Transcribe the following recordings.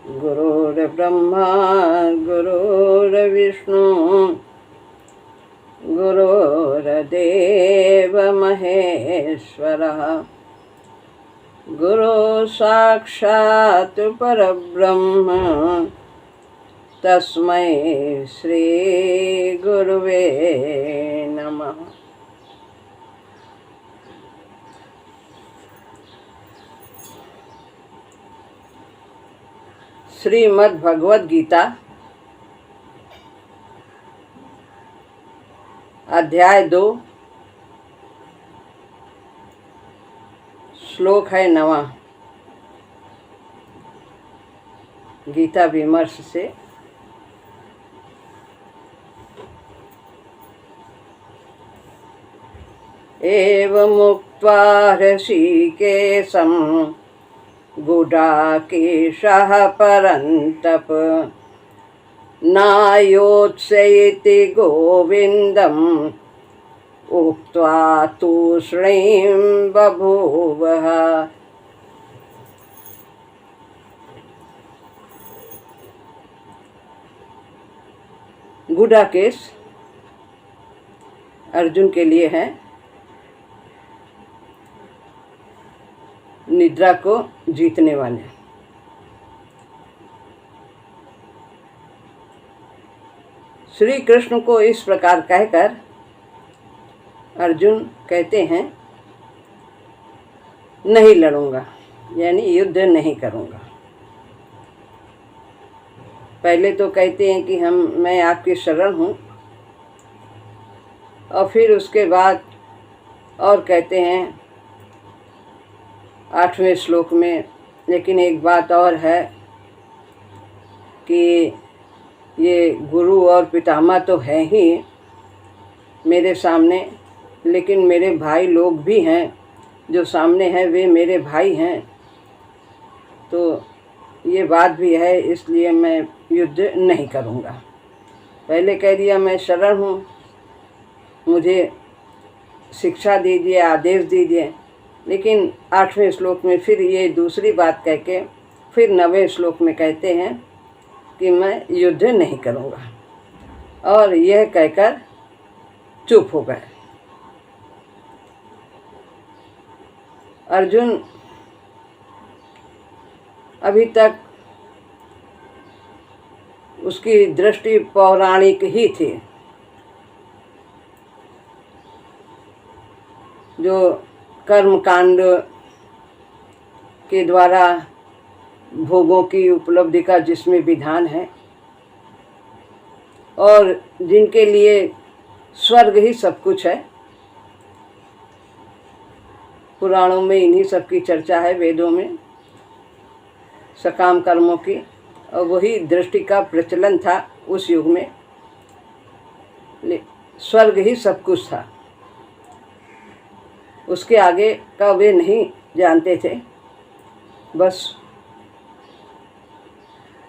गुरुर्ब्रह्मा गुरुर्विष्णु गुरुर्देव महेश्वरः गुरु साक्षात् परब्रह्म तस्मै श्री गुरुवे नमः। श्रीमद् भगवद गीता अध्याय 2 श्लोक है 9। गीता विमर्श से एवमुक्त्वा ऋषिकेशं गुडाकेशः परन्तप नायोत्स्येति गोविन्दम् उक्त्वा तूष्णीं बभूवः। गुडाकेश अर्जुन के लिए है, निद्रा को जीतने वाले। श्री कृष्ण को इस प्रकार कहकर अर्जुन कहते हैं नहीं लड़ूंगा, यानी युद्ध नहीं करूंगा। पहले तो कहते हैं कि मैं आपकी शरण हूँ, और फिर उसके बाद और कहते हैं 8वें श्लोक में, लेकिन एक बात और है कि ये गुरु और पितामह तो है ही मेरे सामने, लेकिन मेरे भाई लोग भी हैं जो सामने हैं, वे मेरे भाई हैं। तो ये बात भी है, इसलिए मैं युद्ध नहीं करूँगा। पहले कह दिया मैं शरण हूँ, मुझे शिक्षा दीजिए, आदेश दीजिए, लेकिन 8वें श्लोक में फिर ये दूसरी बात कह के फिर 9वें श्लोक में कहते हैं कि मैं युद्ध नहीं करूँगा, और यह कहकर चुप हो गए। अर्जुन अभी तक उसकी दृष्टि पौराणिक ही थी, जो कर्मकांड के द्वारा भोगों की उपलब्धि का जिसमें विधान है, और जिनके लिए स्वर्ग ही सब कुछ है। पुराणों में इन्हीं सब की चर्चा है, वेदों में सकाम कर्मों की, और वही दृष्टि का प्रचलन था उस युग में। स्वर्ग ही सब कुछ था, उसके आगे का वे नहीं जानते थे। बस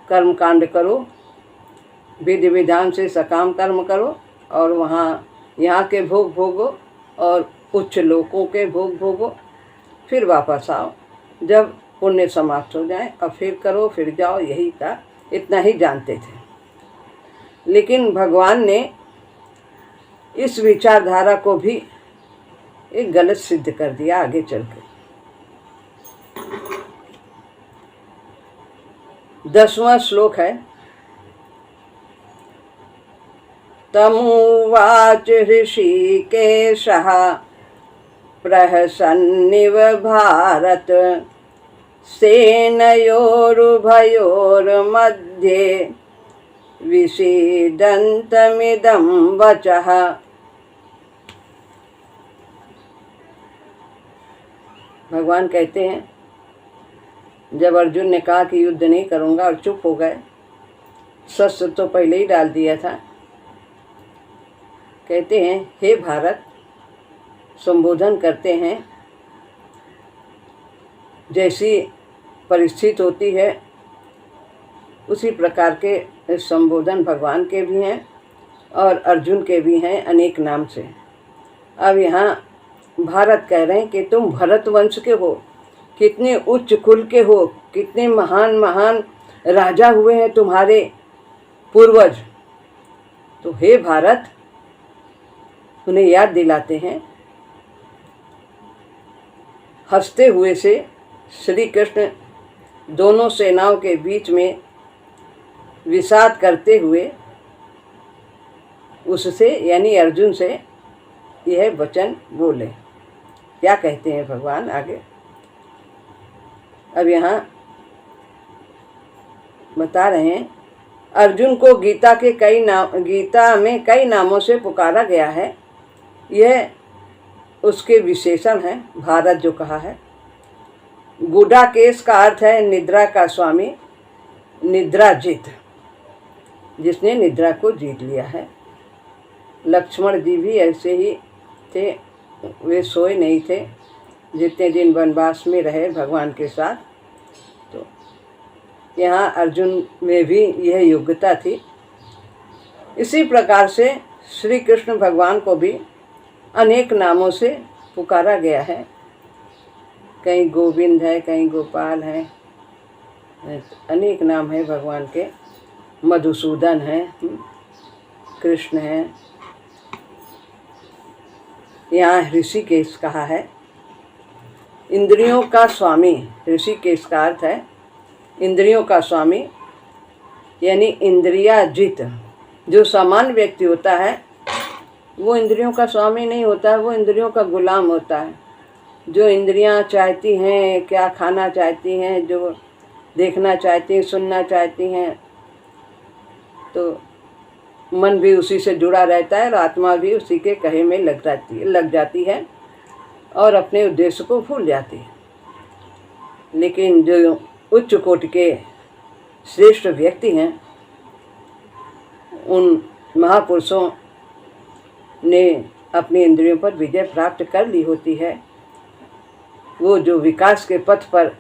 कर्म कांड करो, विधि विधान से सकाम कर्म करो, और यहाँ के भोग भोगो और उच्च लोकों के भोग भोगो, फिर वापस आओ, जब पुण्य समाप्त हो जाए और फिर करो, फिर जाओ, यही था, इतना ही जानते थे। लेकिन भगवान ने इस विचारधारा को भी एक गलत सिद्ध कर दिया आगे चलकर। 10वां श्लोक है, तमुवाच ऋषिकेशः प्रहसन्निव भारत सेनयोरुभयोर्मध्ये विषीदन्तमिदं वचः। भगवान कहते हैं, जब अर्जुन ने कहा कि युद्ध नहीं करूँगा और चुप हो गए, शस्त्र तो पहले ही डाल दिया था, कहते हैं हे भारत, संबोधन करते हैं, जैसी परिस्थिति होती है उसी प्रकार के संबोधन भगवान के भी हैं और अर्जुन के भी हैं, अनेक नाम से। अब यहाँ भारत कह रहे हैं कि तुम भरत वंश के हो, कितने उच्च कुल के हो, कितने महान महान राजा हुए हैं तुम्हारे पूर्वज। तो हे भारत, उन्हें याद दिलाते हैं। हंसते हुए से श्री कृष्ण दोनों सेनाओं के बीच में विषाद करते हुए उससे यानी अर्जुन से यह वचन बोले। क्या कहते हैं भगवान आगे? अब यहाँ बता रहे हैं, अर्जुन को गीता में कई नामों से पुकारा गया है। यह उसके विशेषण है। भारत जो कहा है, गुडाकेश का अर्थ है निद्रा का स्वामी, निद्राजित, जिसने निद्रा को जीत लिया है। लक्ष्मण जी भी ऐसे ही थे, वे सोए नहीं थे जितने दिन वनवास में रहे भगवान के साथ। तो यहाँ अर्जुन में भी यह योग्यता थी। इसी प्रकार से श्री कृष्ण भगवान को भी अनेक नामों से पुकारा गया है। कहीं गोविंद है, कहीं गोपाल है, अनेक नाम है भगवान के। मधुसूदन है, कृष्ण है। यहाँ ऋषिकेश कहा है, इंद्रियों का स्वामी। ऋषिकेश का अर्थ है इंद्रियों का स्वामी, यानी इंद्रियाजित। जो सामान्य व्यक्ति होता है वो इंद्रियों का स्वामी नहीं होता है, वो इंद्रियों का गुलाम होता है। जो इंद्रियां चाहती हैं, क्या खाना चाहती हैं, जो देखना चाहती हैं, सुनना चाहती हैं, तो मन भी उसी से जुड़ा रहता है और आत्मा भी उसी के कहे में लग जाती है और अपने उद्देश्य को भूल जाती है। लेकिन जो उच्च कोटि के श्रेष्ठ व्यक्ति हैं, उन महापुरुषों ने अपनी इंद्रियों पर विजय प्राप्त कर ली होती है। वो जो विकास के पथ पर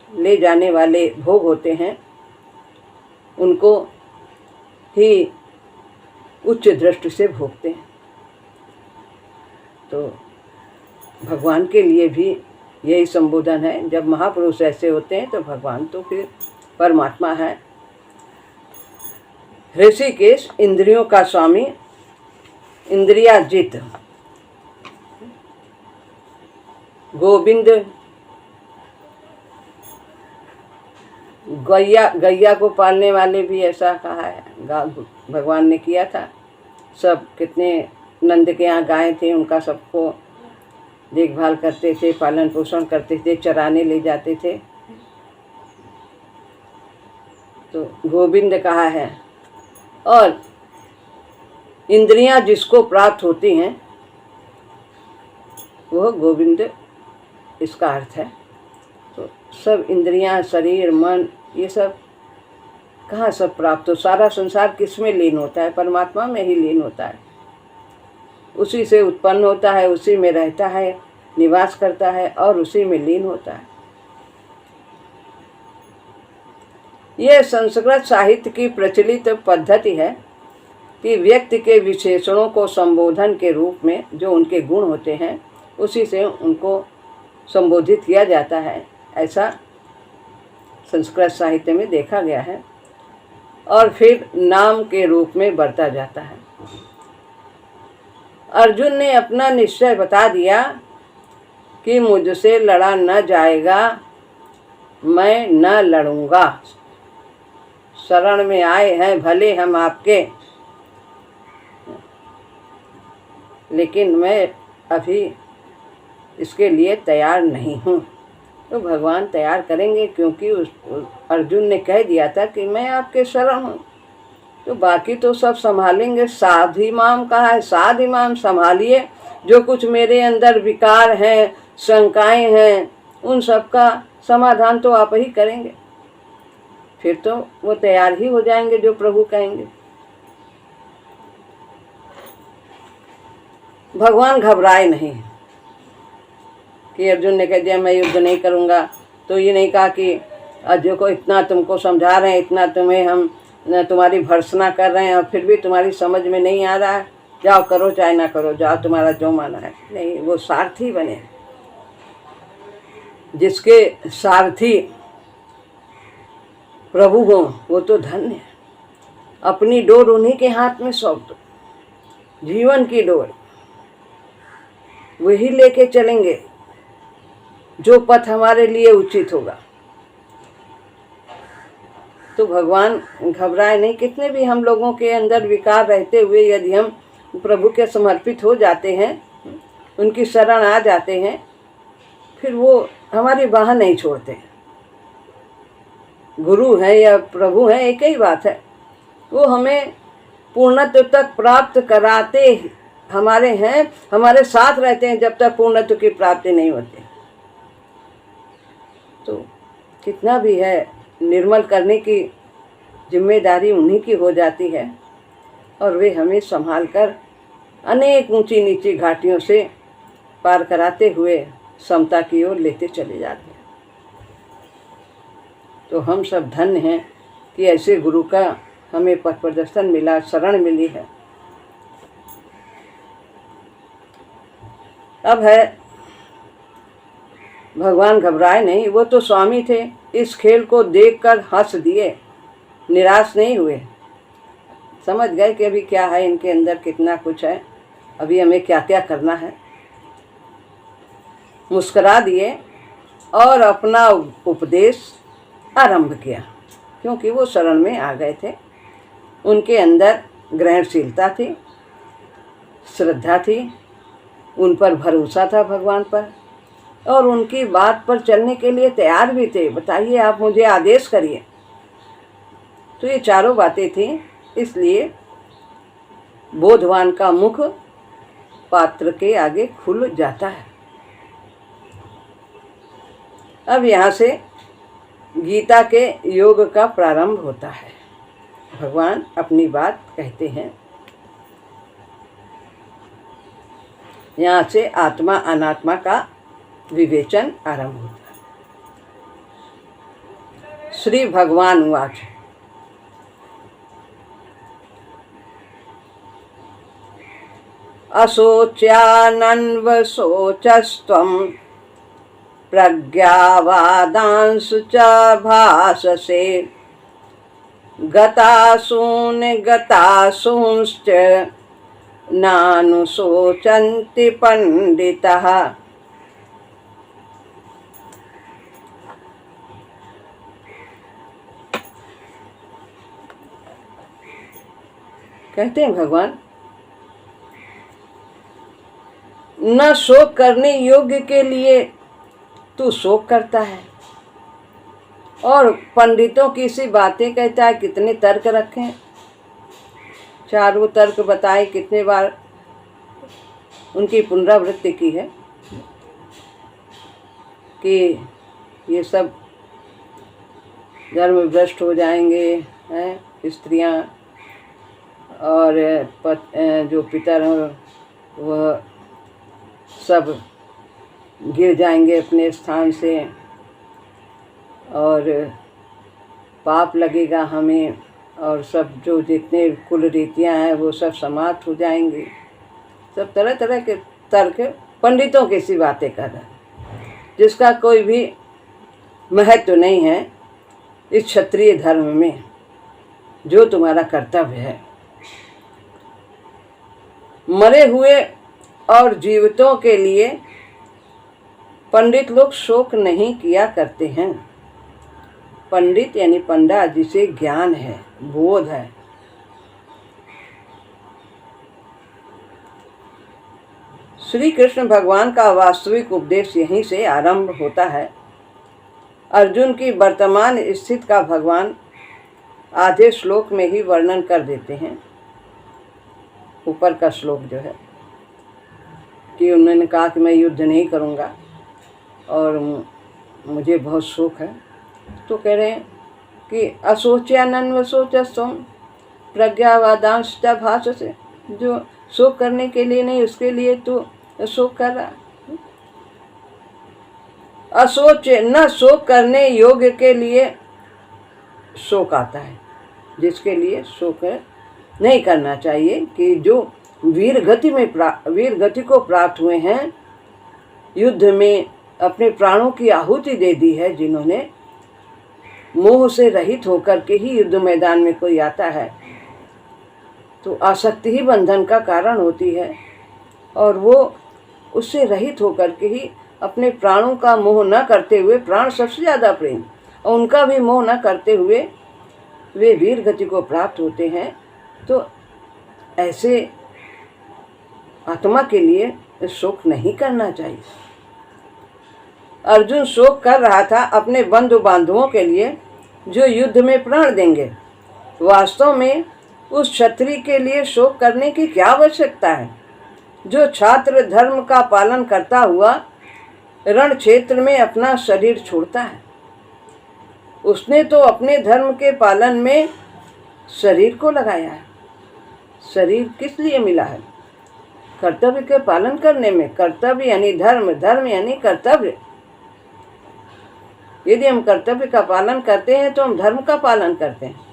ले जाने वाले भोग होते हैं, उनको ही उच्च दृष्टि से भोगते हैं। तो भगवान के लिए भी यही संबोधन है। जब महापुरुष ऐसे होते हैं तो भगवान तो फिर परमात्मा है। ऋषिकेश इंद्रियों का स्वामी, इंद्रियाजित। गोविंद गैया को पालने वाले भी ऐसा कहा है, भगवान ने किया था। सब कितने नंद के यहाँ गायें थे, उनका सबको देखभाल करते थे, पालन पोषण करते थे, चराने ले जाते थे। तो गोविंद कहा है। और इंद्रियां जिसको प्राप्त होती हैं वह गोविंद, इसका अर्थ है। तो सब इंद्रियां, शरीर, मन, ये सब कहाँ सब प्राप्त हो? सारा संसार किस में लीन होता है? परमात्मा में ही लीन होता है। उसी से उत्पन्न होता है, उसी में रहता है, निवास करता है और उसी में लीन होता है। यह संस्कृत साहित्य की प्रचलित पद्धति है कि व्यक्ति के विशेषणों को संबोधन के रूप में जो उनके गुण होते हैं उसी से उनको संबोधित किया जाता है। ऐसा संस्कृत साहित्य में देखा गया है और फिर नाम के रूप में बरता जाता है। अर्जुन ने अपना निश्चय बता दिया कि मुझसे लड़ा न जाएगा, मैं न लड़ूंगा। शरण में आए हैं भले हम आपके, लेकिन मैं अभी इसके लिए तैयार नहीं हूँ। तो भगवान तैयार करेंगे, क्योंकि अर्जुन ने कह दिया था कि मैं आपके शरण हूँ। तो बाकी तो सब संभालेंगे। साधिमाम कहा है, साधिमाम संभालिए। जो कुछ मेरे अंदर विकार हैं, शंकाएं हैं, उन सब का समाधान तो आप ही करेंगे। फिर तो वो तैयार ही हो जाएंगे जो प्रभु कहेंगे। भगवान घबराए नहीं कि अर्जुन ने कह दिया मैं युद्ध नहीं करूँगा, तो ये नहीं कहा कि अर्जुन को इतना तुमको समझा रहे हैं, इतना तुम्हें हम तुम्हारी भर्त्सना कर रहे हैं और फिर भी तुम्हारी समझ में नहीं आ रहा है, जाओ करो चाहे ना करो, जाओ तुम्हारा जो माना है। नहीं, वो सारथी बने। जिसके सारथी प्रभु हो वो तो धन्य है। अपनी डोर उन्हीं के हाथ में सौंप दो, जीवन की डोर वही लेके चलेंगे जो पथ हमारे लिए उचित होगा। तो भगवान घबराए नहीं। कितने भी हम लोगों के अंदर विकार रहते हुए यदि हम प्रभु के समर्पित हो जाते हैं, उनकी शरण आ जाते हैं, फिर वो हमारी बाह नहीं छोड़ते। गुरु है या प्रभु है एक ही बात है, वो हमें पूर्णत्व तक प्राप्त कराते हमारे हैं, हमारे साथ रहते हैं जब तक पूर्णत्व की प्राप्ति नहीं होती। तो कितना भी है, निर्मल करने की जिम्मेदारी उन्हीं की हो जाती है और वे हमें संभाल कर अनेक ऊंची नीची घाटियों से पार कराते हुए समता की ओर लेते चले जाते हैं। तो हम सब धन्य हैं कि ऐसे गुरु का हमें पथ प्रदर्शन मिला, शरण मिली है। अब है भगवान घबराए नहीं, वो तो स्वामी थे। इस खेल को देखकर हंस दिए, निराश नहीं हुए। समझ गए कि अभी क्या है इनके अंदर, कितना कुछ है, अभी हमें क्या क्या करना है। मुस्कुरा दिए और अपना उपदेश आरंभ किया, क्योंकि वो शरण में आ गए थे। उनके अंदर ग्रहणशीलता थी, श्रद्धा थी, उन पर भरोसा था भगवान पर, और उनकी बात पर चलने के लिए तैयार भी थे। बताइए, आप मुझे आदेश करिए। तो ये चारों बातें थी, इसलिए बोधवान का मुख पात्र के आगे खुल जाता है। अब यहाँ से गीता के योग का प्रारंभ होता है। भगवान अपनी बात कहते हैं। यहाँ से आत्मा अनात्मा का विवेचन आरंभ होता है। श्री भगवान उवाच अशोच्यानन्वशोचस्त्वं प्रज्ञावादांशु च भाससे गतासून् गतासूंश्च नानुशोचन्ति पंडितः। कहते हैं भगवान, न शोक करने योग्य के लिए तू शोक करता है और पंडितों की सी बातें कहता है। कितने तर्क रखें, चारों तर्क बताए, कितने बार उनकी पुनरावृत्ति की है कि ये सब धर्म भ्रष्ट हो जाएंगे हैं, स्त्रियां और जो पितर हैं वह सब गिर जाएंगे अपने स्थान से और पाप लगेगा हमें, और सब जो जितने कुल रीतियाँ हैं वो सब समाप्त हो जाएंगी। सब तरह तरह के तर्क पंडितों की सी बातें कर रहे हैं, जिसका कोई भी महत्व नहीं है इस क्षत्रिय धर्म में। जो तुम्हारा कर्तव्य है, मरे हुए और जीवितों के लिए पंडित लोग शोक नहीं किया करते हैं। पंडित यानी पंडा जिसे ज्ञान है, बोध है। श्री कृष्ण भगवान का वास्तविक उपदेश यहीं से आरंभ होता है। अर्जुन की वर्तमान स्थिति का भगवान आधे श्लोक में ही वर्णन कर देते हैं। ऊपर का श्लोक जो है कि उन्होंने कहा कि मैं युद्ध नहीं करूँगा और मुझे बहुत शोक है। तो कह रहे हैं कि अशोच्यानन्वशोचस्त्वं प्रज्ञावादांश च भाससे, जो शोक करने के लिए नहीं उसके लिए तो शोक कर रहा। अशोच न शोक करने योग्य के लिए शोक आता है, जिसके लिए शोक नहीं करना चाहिए। कि जो वीर गति को प्राप्त हुए हैं, युद्ध में अपने प्राणों की आहुति दे दी है जिन्होंने, मोह से रहित होकर के ही युद्ध मैदान में कोई आता है तो आसक्ति ही बंधन का कारण होती है, और वो उससे रहित होकर के ही अपने प्राणों का मोह न करते हुए, प्राण सबसे ज़्यादा प्रेम, और उनका भी मोह न करते हुए वे वीर गति को प्राप्त होते हैं। तो ऐसे आत्मा के लिए शोक नहीं करना चाहिए। अर्जुन शोक कर रहा था अपने बंधु बांधवों के लिए जो युद्ध में प्राण देंगे। वास्तव में उस क्षत्रिय के लिए शोक करने की क्या आवश्यकता है जो छात्र धर्म का पालन करता हुआ रण क्षेत्र में अपना शरीर छोड़ता है। उसने तो अपने धर्म के पालन में शरीर को लगाया है। शरीर किस लिए मिला है? कर्तव्य के पालन करने में। कर्तव्य यानी धर्म, धर्म यानी कर्तव्य। यदि हम कर्तव्य का पालन करते हैं तो हम धर्म का पालन करते हैं।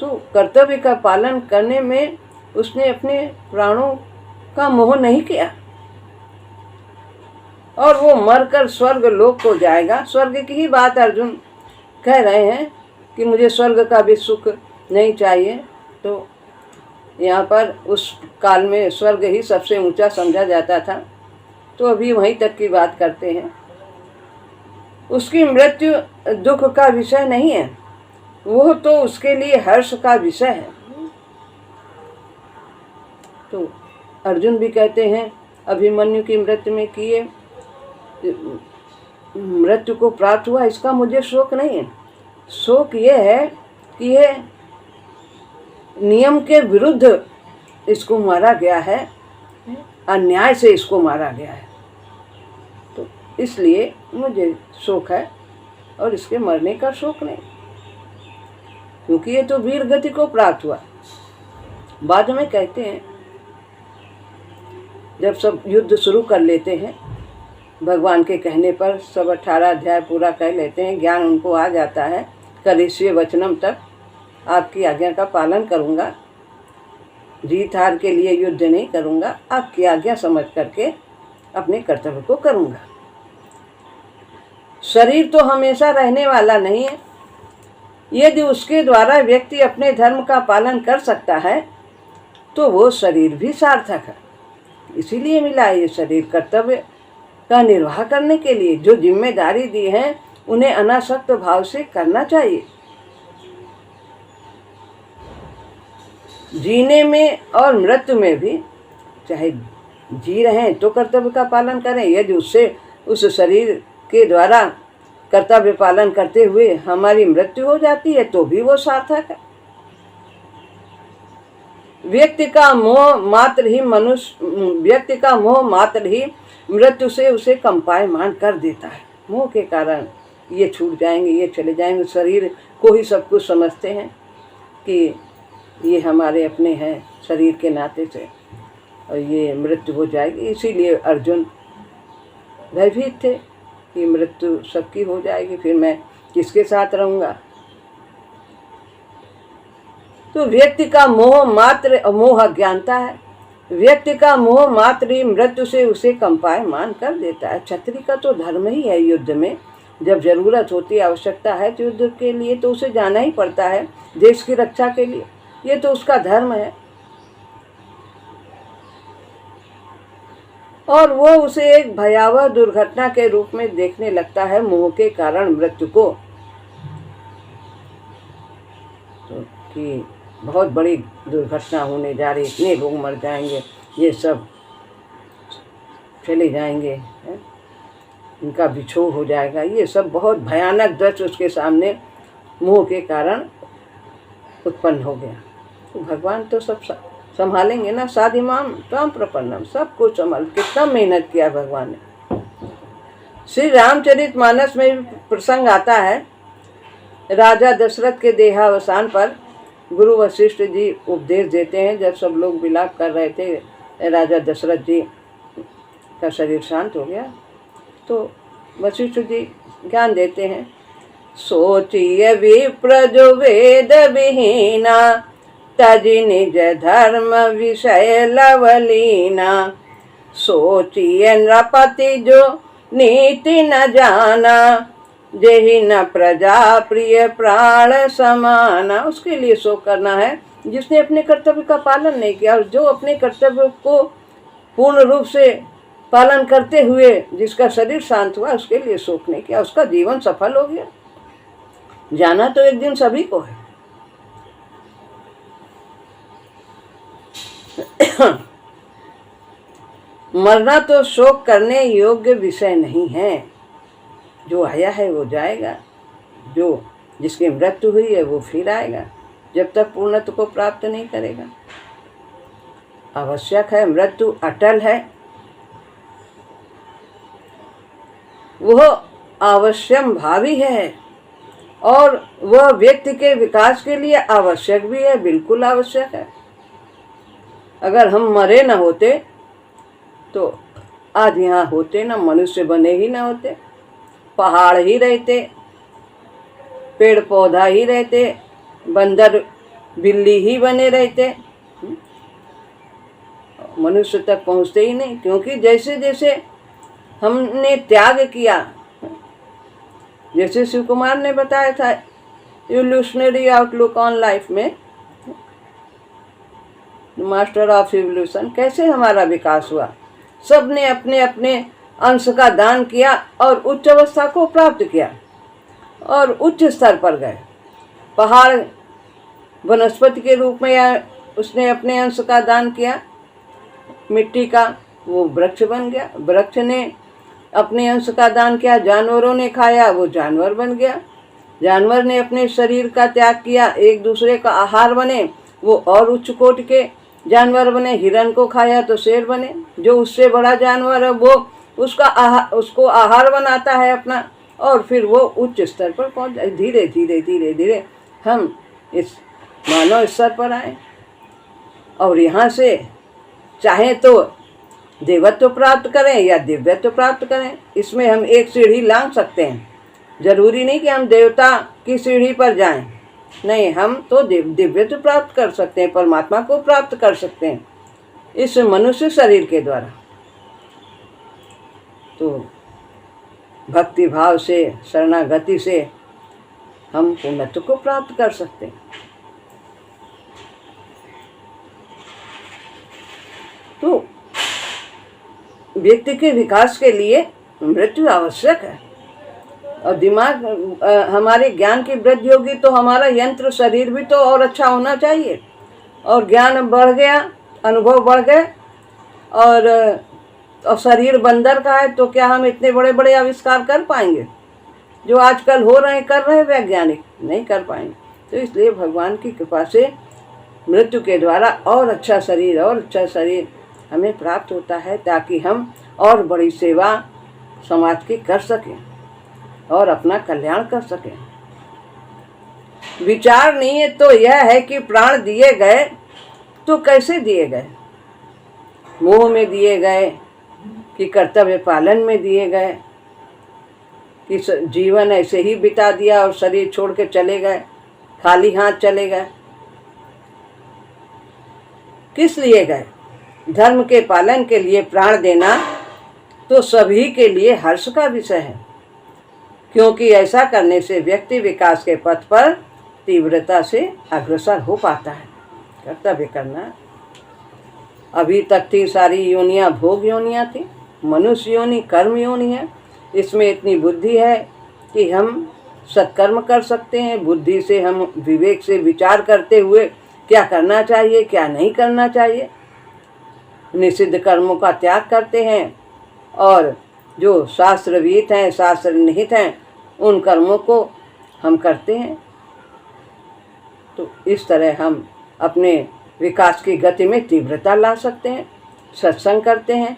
तो कर्तव्य का पालन करने में उसने अपने प्राणों का मोह नहीं किया, और वो मरकर स्वर्ग लोक को जाएगा। स्वर्ग की ही बात अर्जुन कह रहे हैं कि मुझे स्वर्ग का भी सुख नहीं चाहिए। तो यहाँ पर उस काल में स्वर्ग ही सबसे ऊंचा समझा जाता था, तो अभी वहीं तक की बात करते हैं। उसकी मृत्यु दुख का विषय नहीं है, वो तो उसके लिए हर्ष का विषय है। तो अर्जुन भी कहते हैं अभिमन्यु की मृत्यु में कि ये मृत्यु को प्राप्त हुआ, इसका मुझे शोक नहीं है। शोक ये है कि ये नियम के विरुद्ध इसको मारा गया है, अन्याय से इसको मारा गया है। तो इसलिए मुझे शोक है, और इसके मरने का शोक नहीं, क्योंकि ये तो वीर गति को प्राप्त हुआ। बाद में कहते हैं जब सब युद्ध शुरू कर लेते हैं, भगवान के कहने पर सब 18 अध्याय पूरा कर लेते हैं, ज्ञान उनको आ जाता है, करिष्ये वचनम तक, आपकी आज्ञा का पालन करूँगा, जीत हार के लिए युद्ध नहीं करूँगा, आपकी आज्ञा समझ करके अपने कर्तव्य को करूँगा। शरीर तो हमेशा रहने वाला नहीं है। यदि उसके द्वारा व्यक्ति अपने धर्म का पालन कर सकता है तो वो शरीर भी सार्थक है। इसीलिए मिला है ये शरीर कर्तव्य का निर्वाह करने के लिए। जो जिम्मेदारी दी है उन्हें अनासक्त भाव से करना चाहिए। जीने में और मृत्यु में भी, चाहे जी रहे हैं तो कर्तव्य का पालन करें, यदि उससे उस शरीर के द्वारा कर्तव्य पालन करते हुए हमारी मृत्यु हो जाती है तो भी वो सार्थक है। व्यक्ति का मोह मात्र ही मृत्यु से उसे कंपायमान कर देता है। मोह के कारण ये छूट जाएंगे, ये चले जाएंगे। शरीर को ही सब कुछ समझते हैं कि ये हमारे अपने हैं शरीर के नाते से, और ये मृत्यु हो जाएगी। इसीलिए अर्जुन भयभीत थे कि मृत्यु सबकी हो जाएगी, फिर मैं किसके साथ रहूँगा। तो व्यक्ति का मोह मात्र मोह अज्ञानता है। व्यक्ति का मोह मात्र ही मृत्यु से उसे कंपायमान कर देता है। क्षत्रिय का तो धर्म ही है युद्ध में, जब जरूरत होती है, आवश्यकता है तो युद्ध के लिए तो उसे जाना ही पड़ता है, देश की रक्षा के लिए। ये तो उसका धर्म है, और वो उसे एक भयावह दुर्घटना के रूप में देखने लगता है मोह के कारण मृत्यु को। तो कि बहुत बड़ी दुर्घटना होने जा रही, इतने लोग मर जाएंगे, ये सब चले जाएंगे, इनका बिछोह हो जाएगा, ये सब बहुत भयानक दृश्य उसके सामने मोह के कारण उत्पन्न हो गया। तो भगवान तो सब संभालेंगे ना, साधिमाम त्वाम प्रपन्नम, सब कुछ संभाल। कितना मेहनत किया भगवान ने। श्री रामचरितमानस में भी प्रसंग आता है, राजा दशरथ के देहावसान पर गुरु वशिष्ठ जी उपदेश देते हैं। जब सब लोग विलाप कर रहे थे, राजा दशरथ जी का शरीर शांत हो गया, तो वशिष्ठ जी ज्ञान देते हैं। सोचिए विप्र जो वेद विहीना, तजि निज धर्म विषय लवलीना। सोचिए नृपति जो नीति न जाना, जेहि न प्रजा प्रिय प्राण समाना, उसके लिए शोक करना है जिसने अपने कर्तव्य का पालन नहीं किया। और जो अपने कर्तव्य को पूर्ण रूप से पालन करते हुए जिसका शरीर शांत हुआ, उसके लिए शोक नहीं किया, उसका जीवन सफल हो गया। जाना तो एक दिन सभी को है। मरना तो शोक करने योग्य विषय नहीं है। जो आया है वो जाएगा, जो जिसकी मृत्यु हुई है वो फिर आएगा, जब तक पूर्णत्व को प्राप्त नहीं करेगा। आवश्यक है, मृत्यु अटल है, वह आवश्यम भावी है और वह व्यक्ति के विकास के लिए आवश्यक भी है, बिल्कुल आवश्यक है। अगर हम मरे न होते तो आज यहाँ होते ना, मनुष्य बने ही ना होते, पहाड़ ही रहते, पेड़ पौधा ही रहते, बंदर बिल्ली ही बने रहते, मनुष्य तक पहुँचते ही नहीं। क्योंकि जैसे जैसे हमने त्याग किया, जैसे शिव कुमार ने बताया था इवोल्यूशनरी आउटलुक ऑन लाइफ में, मास्टर ऑफ इवोल्यूशन, कैसे हमारा विकास हुआ। सब ने अपने अपने अंश का दान किया और उच्च अवस्था को प्राप्त किया और उच्च स्तर पर गए। पहाड़ वनस्पति के रूप में या उसने अपने अंश का दान किया, मिट्टी का, वो वृक्ष बन गया। वृक्ष ने अपने अंश का दान किया, जानवरों ने खाया, वो जानवर बन गया। जानवर ने अपने शरीर का त्याग किया, एक दूसरे का आहार बने, वो और उच्च कोटि के जानवर बने। हिरण को खाया तो शेर बने। जो उससे बड़ा जानवर है वो उसको आहार बनाता है अपना, और फिर वो उच्च स्तर पर पहुंच जाए। धीरे धीरे धीरे धीरे हम इस मानव स्तर पर आए और यहाँ से चाहे तो देवत्व प्राप्त करें या दिव्यत्व प्राप्त करें। इसमें हम एक सीढ़ी लांघ सकते हैं। जरूरी नहीं कि हम देवता की सीढ़ी पर जाएं, नहीं, हम तो दिव्यत्व प्राप्त कर सकते हैं, परमात्मा को प्राप्त कर सकते हैं इस मनुष्य शरीर के द्वारा। तो भक्ति भाव से, शरणागति से हम पूर्णत्व को प्राप्त कर सकते हैं। तो व्यक्ति के विकास के लिए मृत्यु आवश्यक है। और दिमाग हमारे ज्ञान की वृद्धि होगी तो हमारा यंत्र शरीर भी तो और अच्छा होना चाहिए। और ज्ञान बढ़ गया, अनुभव बढ़ गए और शरीर बंदर का है, तो क्या हम इतने बड़े बड़े आविष्कार कर पाएंगे जो आजकल हो रहे हैं, कर रहे हैं वैज्ञानिक? नहीं कर पाएंगे। तो इसलिए भगवान की कृपा से मृत्यु के द्वारा और अच्छा शरीर हमें प्राप्त होता है, ताकि हम और बड़ी सेवा समाज की कर सकें और अपना कल्याण कर सकें। विचार नहीं है तो यह है कि प्राण दिए गए तो कैसे दिए गए? मोह में दिए गए कि कर्तव्य पालन में दिए गए, कि जीवन ऐसे ही बिता दिया और शरीर छोड़ के चले गए, खाली हाथ चले गए? किस लिए गए? धर्म के पालन के लिए प्राण देना तो सभी के लिए हर्ष का विषय है, क्योंकि ऐसा करने से व्यक्ति विकास के पथ पर तीव्रता से अग्रसर हो पाता है। कर्तव्य करना, अभी तक थी सारी योनियां भोग योनियां थी, मनुष्य योनि कर्म योनि है। इसमें इतनी बुद्धि है कि हम सत्कर्म कर सकते हैं। बुद्धि से हम विवेक से विचार करते हुए क्या करना चाहिए, क्या नहीं करना चाहिए, निषिद्ध कर्मों का त्याग करते हैं और जो शास्त्रविहित हैं, शास्त्र निहित हैं, उन कर्मों को हम करते हैं। तो इस तरह हम अपने विकास की गति में तीव्रता ला सकते हैं। सत्संग करते हैं,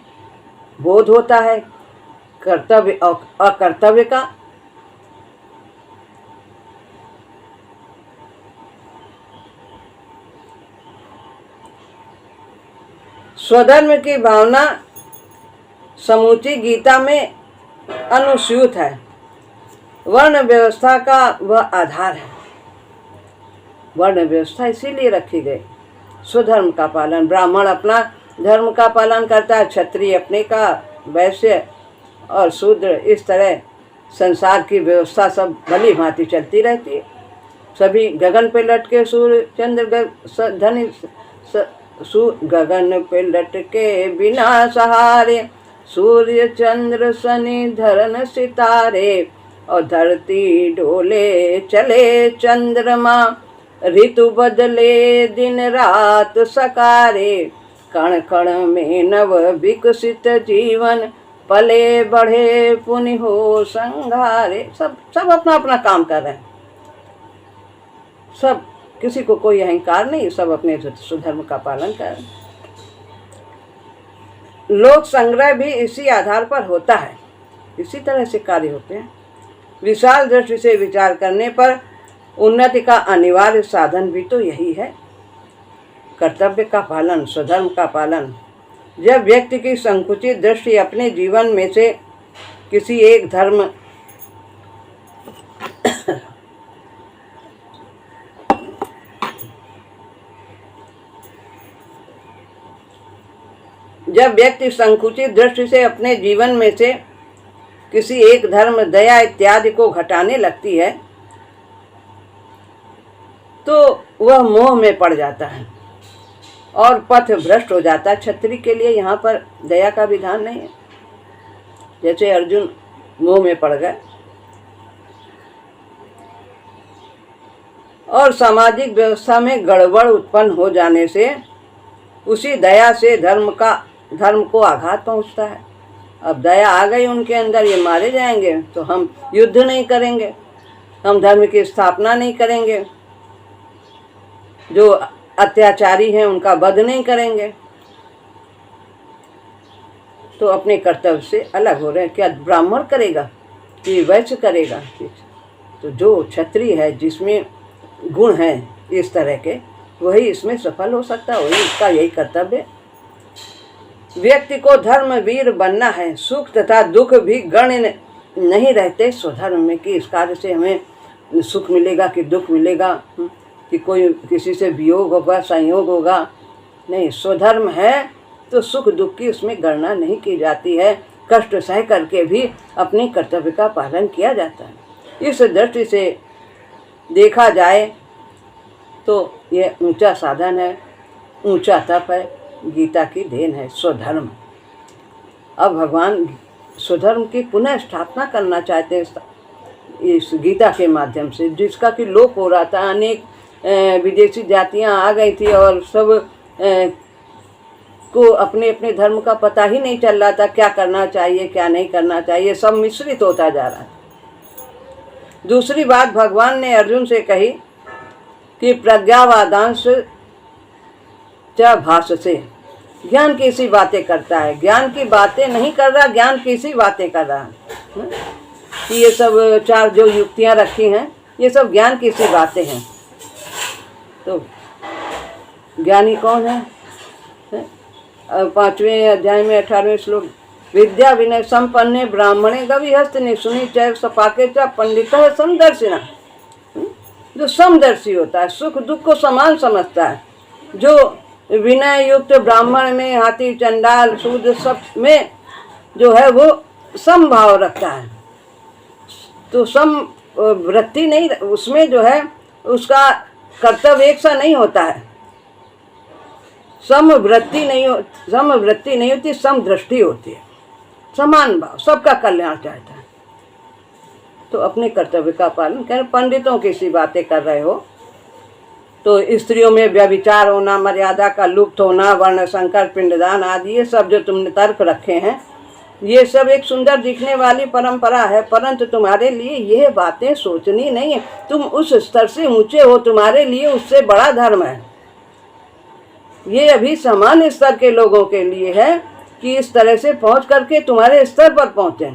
बोध होता है कर्तव्य और अकर्तव्य का। स्वधर्म की भावना समूची गीता में अनुस्यूत है। वर्ण व्यवस्था का वह आधार है। वर्ण व्यवस्था इसीलिए रखी गई, स्वधर्म का पालन। ब्राह्मण अपना धर्म का पालन करता है, क्षत्रिय अपने का, वैश्य और शूद्र इस तरह संसार की व्यवस्था सब भली भांति चलती रहती है। सभी गगन पे लटके सूर्य चंद्र धनी गगन पे लटके बिना सहारे, सूर्य चंद्र शनि धरन सितारे, और धरती डोले चले चंद्रमा, ऋतु बदले दिन रात सकारे, कण कण में नव विकसित जीवन, पले बढ़े पुनि हो संघारे। सब अपना अपना काम कर रहे हैं, सब, किसी को कोई अहंकार नहीं, सब अपने सुधर्म का पालन कर रहे हैं। लोक संग्रह भी इसी आधार पर होता है, इसी तरह से कार्य होते हैं। विशाल दृष्टि से विचार करने पर उन्नति का अनिवार्य साधन भी तो यही है, कर्तव्य का पालन, स्वधर्म का पालन। जब व्यक्ति की संकुचित दृष्टि अपने जीवन में से किसी एक धर्म जब व्यक्ति संकुचित दृष्टि से अपने जीवन में से किसी एक धर्म, दया इत्यादि को घटाने लगती है तो वह मोह में पड़ जाता है और पथ भ्रष्ट हो जाता है। क्षत्रिय के लिए यहाँ पर दया का विधान नहीं है। जैसे अर्जुन मोह में पड़ गए और सामाजिक व्यवस्था में गड़बड़ उत्पन्न हो जाने से उसी दया से धर्म को आघात पहुंचता है। अब दया आ गई उनके अंदर, ये मारे जाएंगे तो हम युद्ध नहीं करेंगे, हम धर्म की स्थापना नहीं करेंगे, जो अत्याचारी हैं उनका वध नहीं करेंगे, तो अपने कर्तव्य से अलग हो रहे हैं। क्या ब्राह्मण करेगा कि वैश्य करेगा? तो जो क्षत्रिय है, जिसमें गुण है इस तरह के, वही इसमें सफल हो सकता है, वही उसका यही कर्तव्य है। व्यक्ति को धर्मवीर बनना है। सुख तथा दुख भी गण्य नहीं रहते स्वधर्म में कि इस कार्य से हमें सुख मिलेगा कि दुख मिलेगा, कि कोई किसी से वियोग होगा, संयोग होगा। नहीं, स्वधर्म है तो सुख दुख की उसमें गणना नहीं की जाती है। कष्ट सह करके भी अपने कर्तव्य का पालन किया जाता है। इस दृष्टि से देखा जाए तो यह ऊंचा साधन है, ऊंचा तप है, गीता की देन है स्वधर्म। अब भगवान स्वधर्म की पुनः स्थापना करना चाहते हैं इस गीता के माध्यम से, जिसका कि लोप हो रहा था। अनेक विदेशी जातियां आ गई थी और सब को अपने अपने धर्म का पता ही नहीं चल रहा था, क्या करना चाहिए क्या नहीं करना चाहिए, सब मिश्रित होता जा रहा था। दूसरी बात भगवान ने अर्जुन से कही कि प्रज्ञावादांश च भाष से, ज्ञान की सी बातें करता है, ज्ञान की बातें नहीं कर रहा, ज्ञान की सी बातें कर रहा है। कि ये सब चार जो युक्तियां रखी हैं ये सब ज्ञान की सी बातें हैं। तो ज्ञानी कौन है? 5वें अध्याय में 18वें श्लोक, विद्या विनय संपन्ने ब्राह्मणे गविहस्तिनि सुनि चैव सपाके च पंडितः समदर्शिना। जो समदर्शी होता है, सुख दुख को समान समझता है, जो विनय युक्त ब्राह्मण में, हाथी चंडाल शूद्र सब में जो है वो समभाव रखता है, तो सम वृत्ति नहीं, उसमें जो है उसका कर्तव्य एक सा नहीं होता है। समवृत्ति नहीं होती, समदृष्टि होती है, समान भाव, सबका कल्याण चाहता है। तो अपने कर्तव्य का पालन कर। पंडितों की सी बातें कर रहे हो तो स्त्रियों में व्यभिचार होना, मर्यादा का लुप्त होना, वर्ण संकर, पिंडदान आदि, ये सब जो तुमने तर्क रखे हैं, ये सब एक सुंदर दिखने वाली परंपरा है, परंतु तुम्हारे लिए यह बातें सोचनी नहीं है। तुम उस स्तर से ऊंचे हो, तुम्हारे लिए उससे बड़ा धर्म है। ये अभी सामान्य स्तर के लोगों के लिए है कि इस तरह से पहुंच करके तुम्हारे स्तर पर पहुंचे।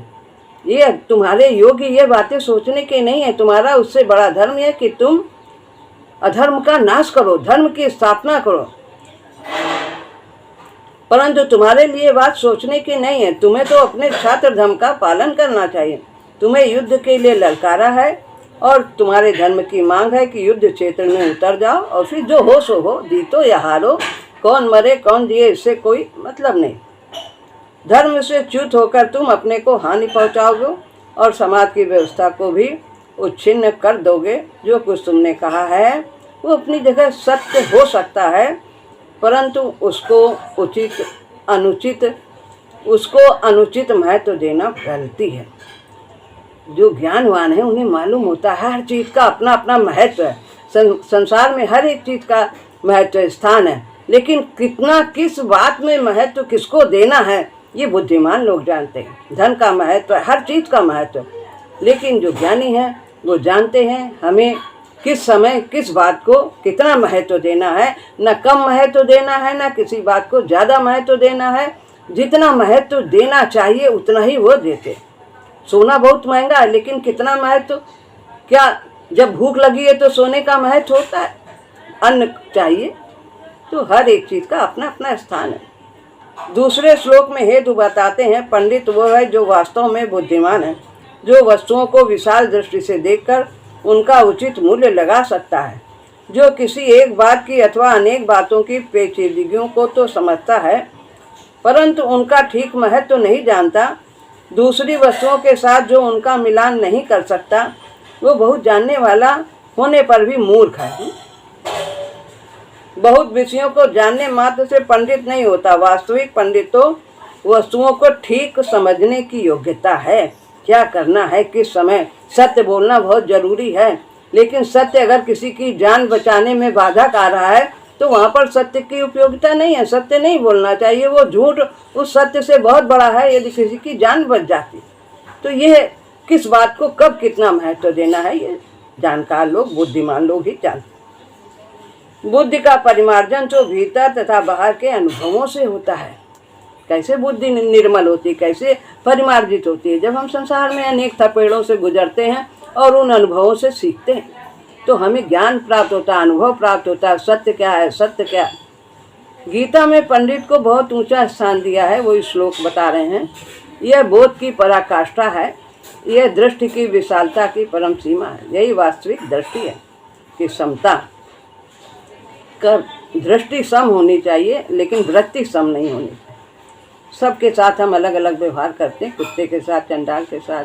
ये तुम्हारे योग्य ये बातें सोचने के नहीं है। तुम्हारा उससे बड़ा धर्म है कि तुम अधर्म का नाश करो, धर्म की स्थापना करो। परंतु तुम्हारे लिए बात सोचने की नहीं है। तुम्हें तो अपने छात्र धर्म का पालन करना चाहिए। तुम्हें युद्ध के लिए ललकारा है और तुम्हारे धर्म की मांग है कि युद्ध क्षेत्र में उतर जाओ और फिर जो हो सो हो, जीतो या हारो, कौन मरे कौन जिए, इससे कोई मतलब नहीं। धर्म से च्युत होकर तुम अपने को हानि पहुंचाओगे और समाज की व्यवस्था को भी उच्छिन्न कर दोगे। जो कुछ तुमने कहा है वो अपनी जगह सत्य हो सकता है, परंतु उसको अनुचित महत्व देना गलती है। जो ज्ञानवान है उन्हें मालूम होता है हर चीज़ का अपना अपना महत्व है। संसार में हर एक चीज़ का महत्व स्थान है, लेकिन कितना किस बात में महत्व किसको देना है ये बुद्धिमान लोग जानते हैं। धन का महत्व, हर चीज़ का महत्व, लेकिन जो ज्ञानी हैं वो जानते हैं हमें किस समय किस बात को कितना महत्व देना है। न कम महत्व देना है, न किसी बात को ज़्यादा महत्व देना है। जितना महत्व देना चाहिए उतना ही वो देते। सोना बहुत महंगा है, लेकिन कितना महत्व, क्या जब भूख लगी है तो सोने का महत्व होता है? अन्न चाहिए। तो हर एक चीज़ का अपना अपना स्थान है। दूसरे श्लोक में हेतु बताते हैं, पंडित वो है जो वास्तव में बुद्धिमान है, जो वस्तुओं को विशाल दृष्टि से देखकर उनका उचित मूल्य लगा सकता है, जो किसी एक बात की अथवा अनेक बातों की पेचीदगियों को तो समझता है परंतु उनका ठीक महत्व तो नहीं जानता। दूसरी वस्तुओं के साथ जो उनका मिलान नहीं कर सकता वो बहुत जानने वाला होने पर भी मूर्ख है। बहुत विषयों को जानने मात्र से पंडित नहीं होता। वास्तविक पंडित तो वस्तुओं को ठीक समझने की योग्यता है। क्या करना है, किस समय सत्य बोलना बहुत जरूरी है, लेकिन सत्य अगर किसी की जान बचाने में बाधक आ रहा है तो वहाँ पर सत्य की उपयोगिता नहीं है। सत्य नहीं बोलना चाहिए। वो झूठ उस सत्य से बहुत बड़ा है। यदि किसी की जान बच जाती तो ये किस बात को कब कितना महत्व देना है ये जानकार लोग, बुद्धिमान लोग ही जानते। बुद्धि का परिमार्जन तो भीतर तथा बाहर के अनुभवों से होता है। कैसे बुद्धि निर्मल होती, कैसे परिमार्जित होती है? जब हम संसार में अनेक थपेड़ों से गुजरते हैं और उन अनुभवों से सीखते हैं तो हमें ज्ञान प्राप्त होता है, अनुभव प्राप्त होता है। सत्य क्या है, सत्य क्या है। गीता में पंडित को बहुत ऊंचा स्थान दिया है, वो श्लोक बता रहे हैं। यह बोध की पराकाष्ठा है, यह दृष्टि की विशालता की परम सीमा है। यही वास्तविक दृष्टि है कि समता कर, दृष्टि सम होनी चाहिए लेकिन वृत्ति सम नहीं होनी चाहिए। सबके साथ हम अलग अलग व्यवहार करते हैं। कुत्ते के साथ, चंडाल के साथ,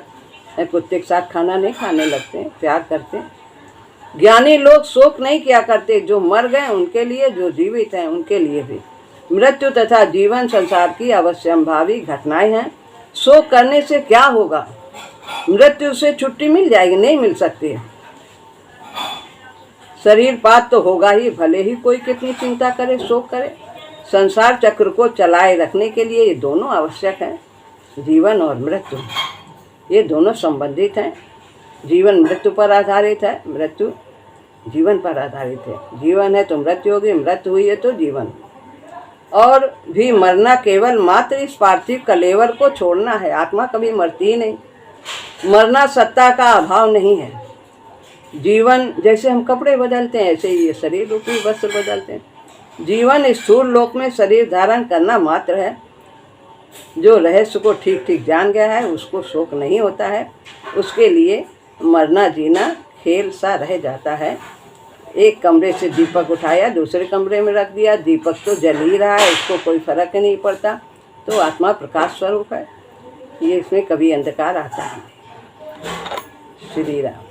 कुत्ते के साथ खाना नहीं खाने लगते हैं, प्यार करते हैं। ज्ञानी लोग शोक नहीं किया करते, जो मर गए उनके लिए, जो जीवित हैं उनके लिए भी। मृत्यु तथा जीवन संसार की अवश्यंभावी घटनाएं हैं। शोक करने से क्या होगा? मृत्यु से छुट्टी मिल जाएगी? नहीं मिल सकती है। शरीर पात तो होगा ही, भले ही कोई कितनी चिंता करे, शोक करे। संसार चक्र को चलाए रखने के लिए ये दोनों आवश्यक हैं। जीवन और मृत्यु ये दोनों संबंधित हैं। जीवन मृत्यु पर आधारित है, मृत्यु जीवन पर आधारित है। जीवन है तो मृत्यु होगी, मृत्यु हुई है तो जीवन। और भी मरना केवल मात्र इस पार्थिव कलेवर को छोड़ना है। आत्मा कभी मरती ही नहीं। मरना सत्ता का अभाव नहीं है। जीवन जैसे हम कपड़े बदलते हैं ऐसे ही ये शरीर रूपी वस्त्र बदलते हैं। जीवन स्थूल लोक में शरीर धारण करना मात्र है। जो रहस्य को ठीक ठीक जान गया है उसको शोक नहीं होता है। उसके लिए मरना जीना खेल सा रह जाता है। एक कमरे से दीपक उठाया, दूसरे कमरे में रख दिया, दीपक तो जल ही रहा है, उसको कोई फर्क ही नहीं पड़ता। तो आत्मा प्रकाश स्वरूप है, ये इसमें कभी अंधकार आता है। श्री राम।